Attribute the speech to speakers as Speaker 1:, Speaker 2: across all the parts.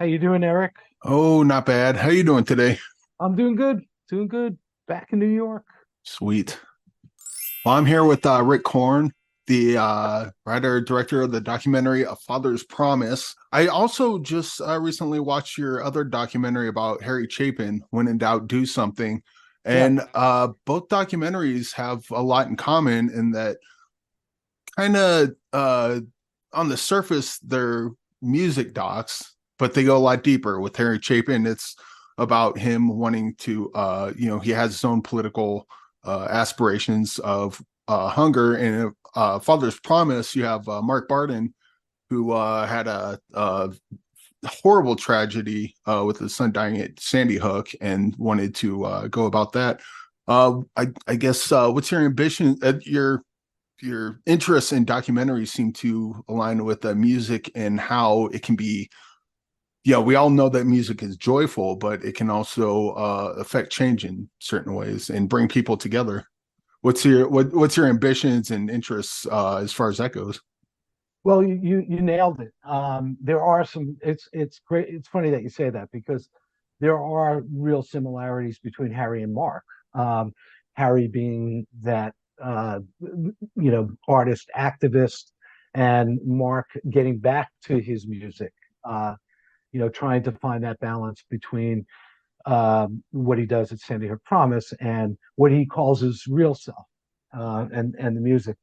Speaker 1: How you doing, Eric?
Speaker 2: Oh, not bad. How you doing today?
Speaker 1: I'm doing good. Doing good. Back in New York.
Speaker 2: Sweet. Well, I'm here with Rick Korn, the writer director of the documentary A Father's Promise. I also just recently watched your other documentary about Harry Chapin, When in Doubt, Do Something.
Speaker 1: Yeah.
Speaker 2: And both documentaries have a lot in common in that kind of on the surface, they're music docs, but they go a lot deeper. With Harry Chapin, it's about him wanting to, he has his own political aspirations of hunger. And Father's Promise, you have Mark Barton, who had a horrible tragedy with his son dying at Sandy Hook and wanted to go about that. I guess what's your ambition? Your interests in documentaries seem to align with the music and how it can be. Yeah, we all know that music is joyful, but it can also affect change in certain ways and bring people together. What's your ambitions and interests as far as that goes?
Speaker 1: Well, you nailed it. There are some. It's great. It's funny that you say that because there are real similarities between Harry and Mark. Harry being that artist activist, and Mark getting back to his music. Trying to find that balance between what he does at Sandy Hook Promise and what he calls his real self, and the music.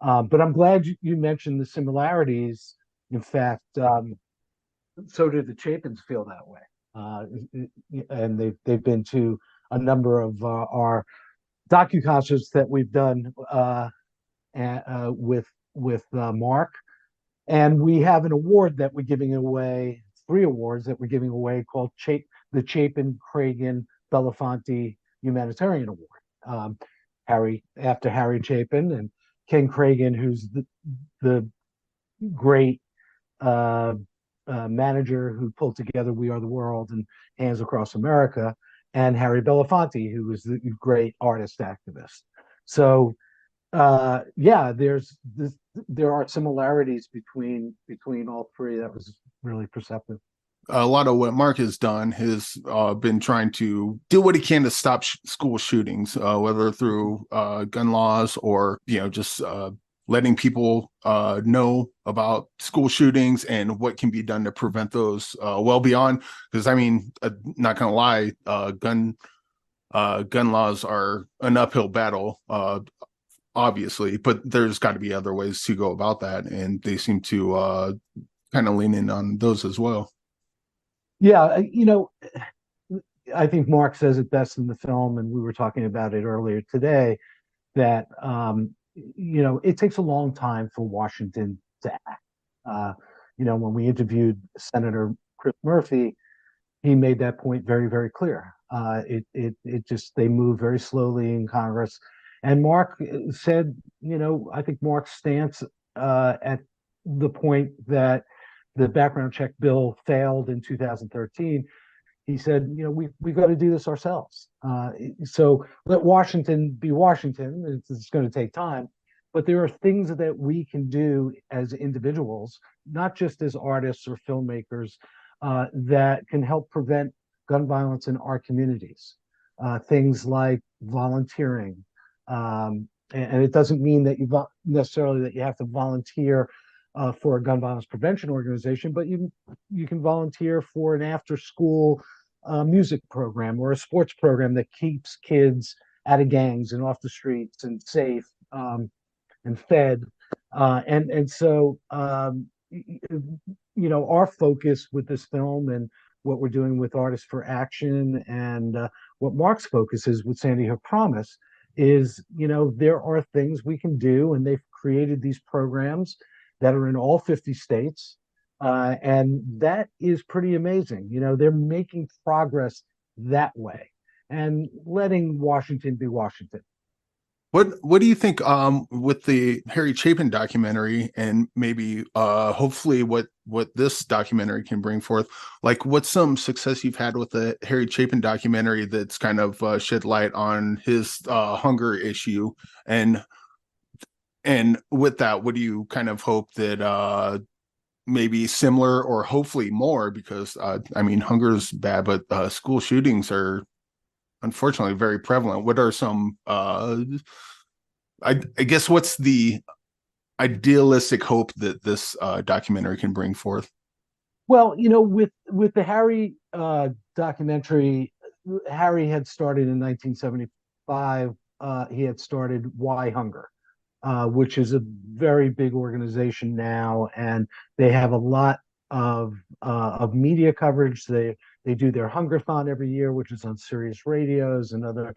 Speaker 1: But I'm glad you mentioned the similarities. In fact, so did the Chapins feel that way, and they've been to a number of our docu concerts that we've done with Mark, and we have an award that we're giving away, three awards that we're giving away called the Chapin Cragen Belafonte Humanitarian Award. Harry after Harry Chapin and Ken Cragen, who's the great manager who pulled together We Are the World and Hands Across America, and Harry Belafonte, who was the great artist activist. So yeah, there are similarities between all three. That was really perceptive.
Speaker 2: A lot of what Mark has done has been trying to do what he can to stop school shootings, whether through gun laws or just letting people know about school shootings and what can be done to prevent those. Well beyond, because I mean, not gonna lie, gun laws are an uphill battle. Obviously, but there's got to be other ways to go about that, and they seem to kind of lean in on those as well.
Speaker 1: Yeah, I think Mark says it best in the film, and we were talking about it earlier today, that it takes a long time for Washington to act. When we interviewed Senator Chris Murphy, he made that point very, very clear. It just they move very slowly in Congress, and Mark said, I think Mark's stance at the point that the background check bill failed in 2013, he said, we've got to do this ourselves. So let Washington be Washington. It's going to take time, but there are things that we can do as individuals, not just as artists or filmmakers, that can help prevent gun violence in our communities. Things like volunteering, and it doesn't mean that necessarily that you have to volunteer for a gun violence prevention organization, but you can volunteer for an after school music program or a sports program that keeps kids out of gangs and off the streets and safe, and fed. Our focus with this film and what we're doing with Artists for Action, and what Mark's focus is with Sandy Hook Promise is, there are things we can do, and they've created these programs that are in all 50 states. And that is pretty amazing. They're making progress that way and letting Washington be Washington.
Speaker 2: What do you think with the Harry Chapin documentary and maybe hopefully what this documentary can bring forth? Like what's some success you've had with the Harry Chapin documentary that's kind of shed light on his hunger issue, and with that, what do you kind of hope that maybe similar or hopefully more, because I mean, hunger is bad, but school shootings are unfortunately very prevalent. What are some I guess what's the idealistic hope that this documentary can bring forth?
Speaker 1: Well, with the Harry documentary, Harry had started in 1975. He had started Why Hunger, which is a very big organization now, and they have a lot of media coverage. They do their Hungerthon every year, which is on Sirius radios and other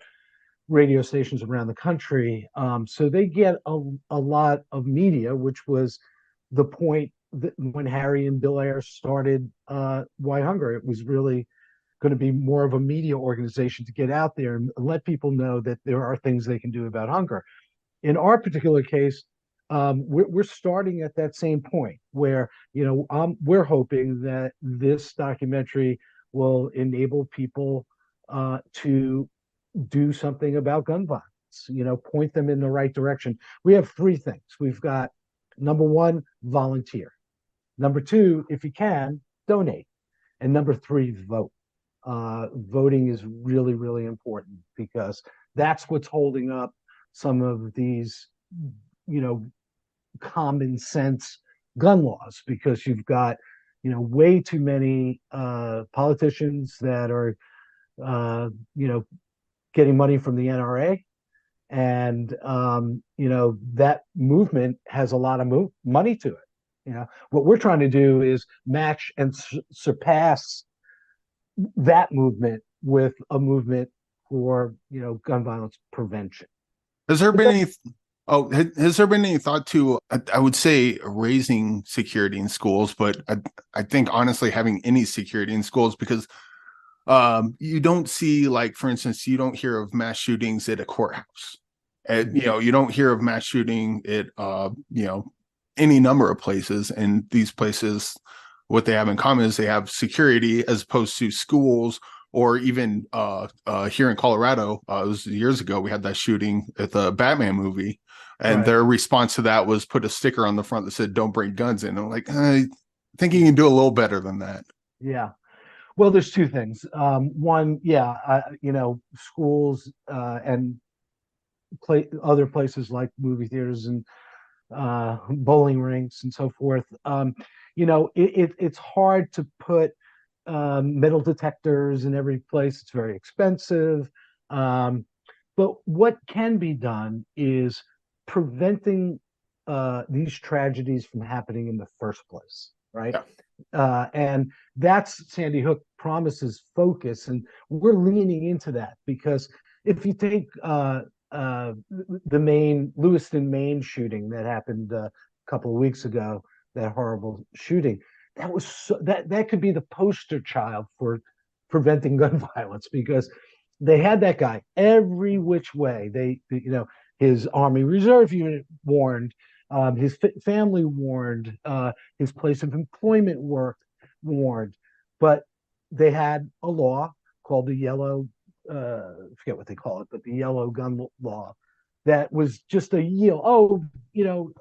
Speaker 1: radio stations around the country. So they get a lot of media, which was the point that when Harry and Bill Ayers started Why Hunger, it was really going to be more of a media organization to get out there and let people know that there are things they can do about hunger. In our particular case, we're starting at that same point where we're hoping that this documentary will enable people to do something about gun violence, point them in the right direction. We have three things. We've got number one, volunteer. Number two, if you can, donate. And number three, vote. Voting is really, really important because that's what's holding up some of these, you know, common sense gun laws because you've got, way too many politicians that are, getting money from the NRA. And, that movement has a lot of money to it. What we're trying to do is match and surpass that movement with a movement for, gun violence prevention.
Speaker 2: Has there been any has there been any thought to, I would say, raising security in schools, but I think honestly having any security in schools, because you don't see, like, for instance, you don't hear of mass shootings at a courthouse. And you don't hear of mass shooting at any number of places. And these places, what they have in common is they have security, as opposed to schools, or even here in Colorado, it was years ago, we had that shooting at the Batman movie, and
Speaker 1: Right.
Speaker 2: their response to that was put a sticker on the front that said "Don't bring guns in." And I'm like, I think you can do a little better than that.
Speaker 1: Yeah. Well, there's two things. One, yeah, schools and other places like movie theaters and bowling rinks and so forth. It's hard to put metal detectors in every place. It's very expensive. But what can be done is preventing these tragedies from happening in the first place, right?
Speaker 2: Yeah.
Speaker 1: And that's Sandy Hook Promise's focus, and we're leaning into that because if you take the main Lewiston, Maine shooting that happened a couple of weeks ago, that horrible shooting, that could be the poster child for preventing gun violence because they had that guy every which way. His Army Reserve unit warned, his family warned, his place of employment warned, but they had a law called the yellow, I forget what they call it, but the yellow gun law that was just a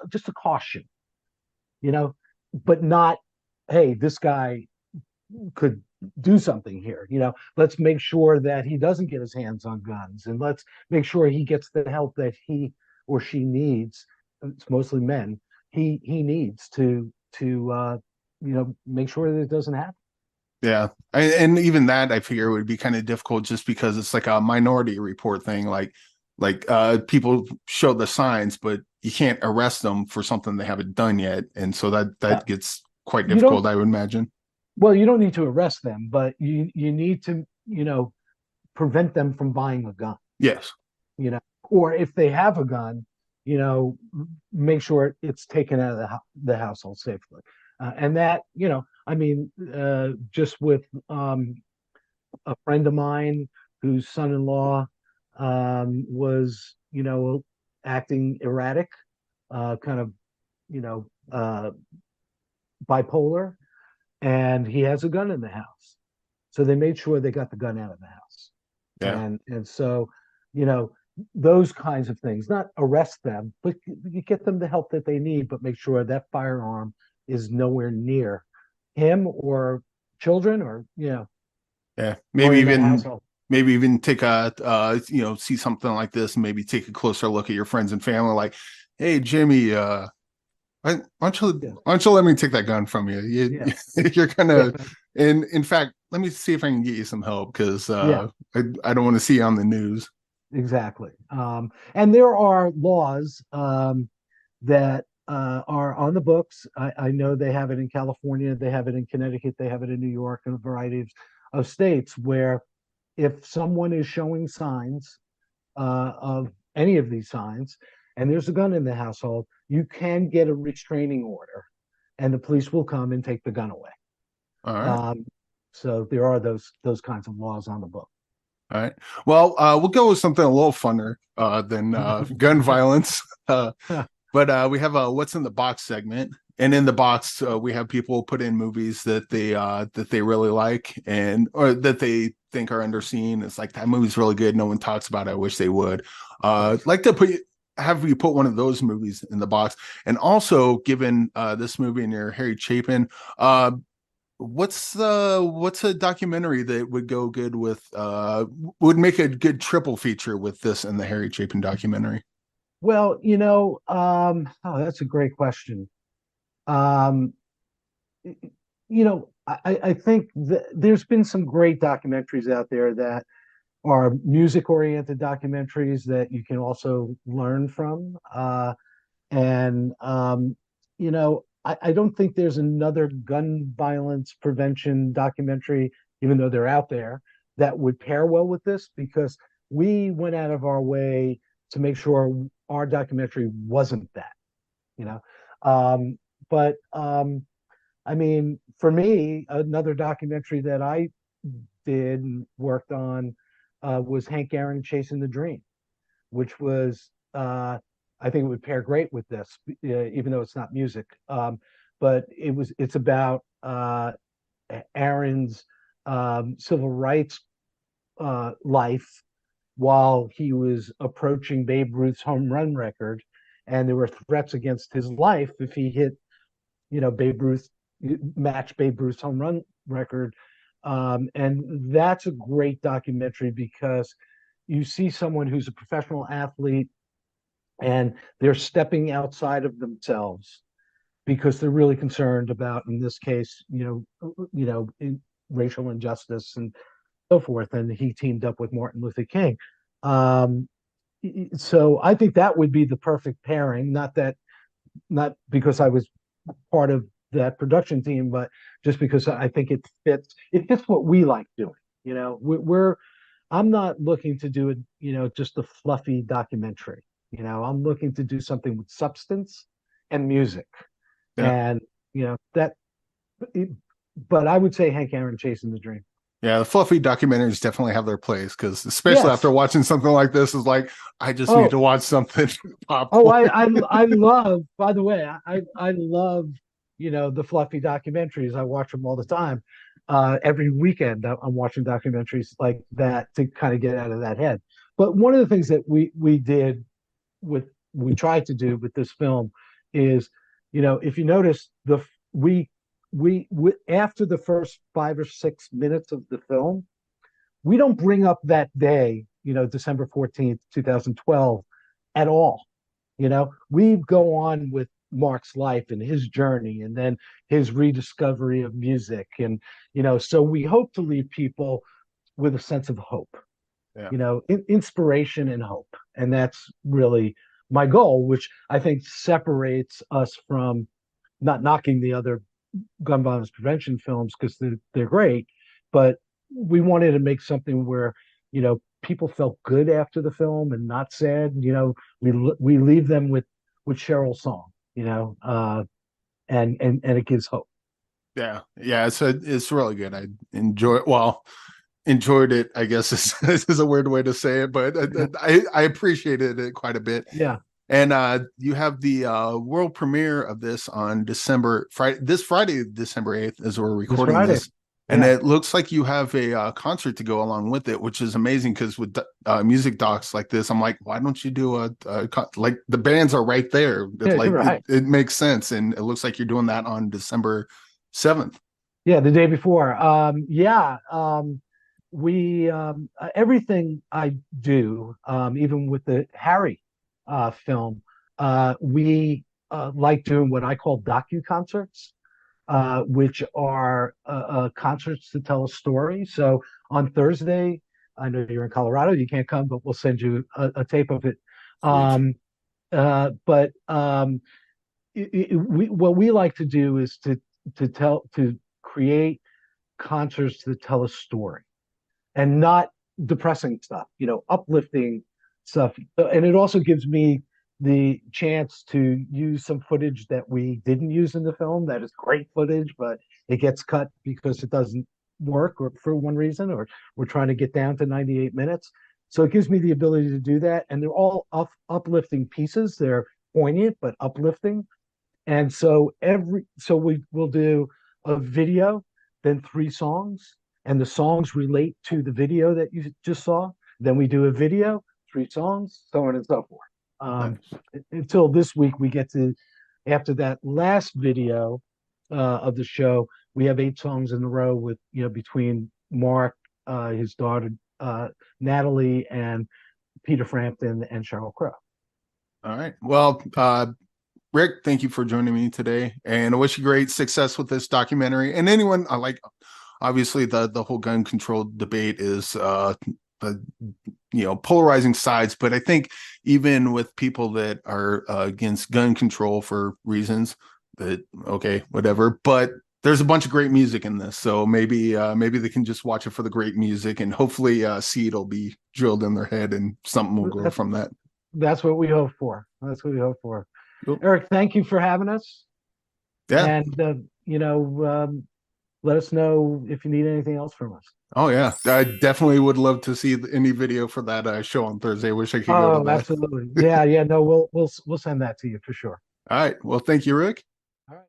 Speaker 1: just a caution, but not, hey, this guy could do something here. Let's make sure that he doesn't get his hands on guns, and let's make sure he gets the help that he or she needs. It's mostly men. He needs to make sure that it doesn't happen.
Speaker 2: Yeah. And even that I figure would be kind of difficult, just because it's like a Minority Report thing. Like people show the signs, but you can't arrest them for something they haven't done yet. And so that gets quite
Speaker 1: You don't
Speaker 2: difficult, I would imagine.
Speaker 1: Well, you don't need to arrest them, but you need to, prevent them from buying a gun,
Speaker 2: Yes.
Speaker 1: or if they have a gun, you know, make sure it's taken out of the household safely. And that, I mean, just with a friend of mine whose son-in-law was, acting erratic, kind of, you know, uh, bipolar, and he has a gun in the house. So they made sure they got the gun out of the house.
Speaker 2: Yeah.
Speaker 1: And so, you know, those kinds of things, not arrest them, but you get them the help that they need, but make sure that firearm is nowhere near him or children or
Speaker 2: Yeah,
Speaker 1: or in that household.
Speaker 2: maybe even take a see something like this and maybe take a closer look at your friends and family. Like, hey, Jimmy,
Speaker 1: Yeah,
Speaker 2: why don't you let me take that gun from you?
Speaker 1: yeah,
Speaker 2: You're
Speaker 1: yeah,
Speaker 2: gonna, and in fact, let me see if I can get you some help because
Speaker 1: yeah.
Speaker 2: I don't want to see you on the news.
Speaker 1: Exactly. And there are laws that are on the books. I know they have it in California, they have it in Connecticut, they have it in New York, and a variety of states where if someone is showing signs of any of these signs and there's a gun in the household, you can get a restraining order and the police will come and take the gun away.
Speaker 2: All right.
Speaker 1: Um, so there are those kinds of laws on the book.
Speaker 2: All right. Well, we'll go with something a little funner than gun violence. But we have a what's in the box segment, and in the box we have people put in movies that they really like and or that they think are underseen. It's like that movie's really good. No one talks about it. I wish they would.
Speaker 1: Yes.
Speaker 2: Like to have you put one of those movies in the box, and also given this movie and your Harry Chapin, what's a documentary that would go good with would make a good triple feature with this and the Harry Chapin documentary?
Speaker 1: Well, oh, that's a great question. Um, I think there's been some great documentaries out there that are music-oriented documentaries that you can also learn from. And I don't think there's another gun violence prevention documentary, even though they're out there, that would pair well with this because we went out of our way to make sure our documentary wasn't that, you know. Um, but I mean, for me, another documentary that I did and worked on was Hank Aaron Chasing the Dream, which was I think it would pair great with this, even though it's not music. But it's about Aaron's civil rights life while he was approaching Babe Ruth's home run record, and there were threats against his life if he hit, Babe Ruth match Babe Ruth's home run record. And that's a great documentary because you see someone who's a professional athlete and they're stepping outside of themselves because they're really concerned about, in this case, racial injustice and so forth. And he teamed up with Martin Luther King. Um, so I think that would be the perfect pairing. Not because I was part of that production team, but just because I think it fits what we like doing. We're I'm not looking to do it, just a fluffy documentary. I'm looking to do something with substance and music.
Speaker 2: Yeah.
Speaker 1: And, that, but I would say Hank Aaron Chasing the Dream.
Speaker 2: Yeah, the fluffy documentaries definitely have their place because, especially after
Speaker 1: Yes.
Speaker 2: watching something like this, is like I just need
Speaker 1: Oh,
Speaker 2: to watch something
Speaker 1: oh,
Speaker 2: popcorn.
Speaker 1: I love, by the way, I love, the fluffy documentaries. I watch them all the time. Every weekend I'm watching documentaries like that to kind of get out of that head. But one of the things that we tried to do with this film is, if you notice we after the first 5 or 6 minutes of the film, we don't bring up that day, December 14th, 2012 at all. We go on with Mark's life and his journey and then his rediscovery of music. And, so we hope to leave people with a sense of hope,
Speaker 2: Yeah.
Speaker 1: inspiration and hope. And that's really my goal, which I think separates us from, not knocking the other gun violence prevention films because they're great, but we wanted to make something where, people felt good after the film and not sad. We leave them with Cheryl's song, and it gives hope.
Speaker 2: Yeah, yeah, it's really good. I enjoyed it, I guess is a weird way to say it, but
Speaker 1: Yeah,
Speaker 2: I appreciated it quite a bit.
Speaker 1: yeah,
Speaker 2: And you have the world premiere of this on December Friday, this Friday, December 8th, as we're
Speaker 1: this
Speaker 2: recording
Speaker 1: Friday.
Speaker 2: this. And
Speaker 1: Yeah.
Speaker 2: it looks like you have a concert to go along with it, which is amazing because with music docs like this, I'm like, why don't you do like the bands are right there. It, like
Speaker 1: Right.
Speaker 2: it makes sense. And it looks like you're doing that on December 7th.
Speaker 1: Yeah, the day before. Yeah. We everything I do, even with the Harry film, we like doing what I call docu concerts, which are concerts to tell a story. So on Thursday, I know you're in Colorado, you can't come, but we'll send you a tape of it.
Speaker 2: Sweet.
Speaker 1: But what we like to do is to create concerts that tell a story and not depressing stuff, uplifting stuff. And it also gives me the chance to use some footage that we didn't use in the film that is great footage, but it gets cut because it doesn't work or for one reason, or we're trying to get down to 98 minutes. So it gives me the ability to do that. And they're all uplifting pieces. They're poignant, but uplifting. And so we will do a video, then three songs, and the songs relate to the video that you just saw. Then we do a video, three songs, so on and so forth. Um,
Speaker 2: Nice.
Speaker 1: until this week, we get to after that last video of the show, we have eight songs in a row with between Mark, his daughter Natalie, and Peter Frampton and Sheryl Crow.
Speaker 2: All right. Well, Rick, thank you for joining me today, and I wish you great success with this documentary. And anyone, I like, obviously the whole gun control debate is polarizing sides, but I think even with people that are against gun control for reasons that okay, whatever, but there's a bunch of great music in this, so maybe they can just watch it for the great music, and hopefully seed will be drilled in their head and something will grow from that.
Speaker 1: That's what we hope for. That's what we hope for.
Speaker 2: Cool.
Speaker 1: Eric, thank you for having us.
Speaker 2: Yeah.
Speaker 1: And let us know if you need anything else from us.
Speaker 2: Oh yeah, I definitely would love to see any video for that show on Thursday. Wish I could go to
Speaker 1: Oh,
Speaker 2: that.
Speaker 1: absolutely. Yeah, yeah. No, we'll send that to you for sure.
Speaker 2: All right. Well, thank you, Rick.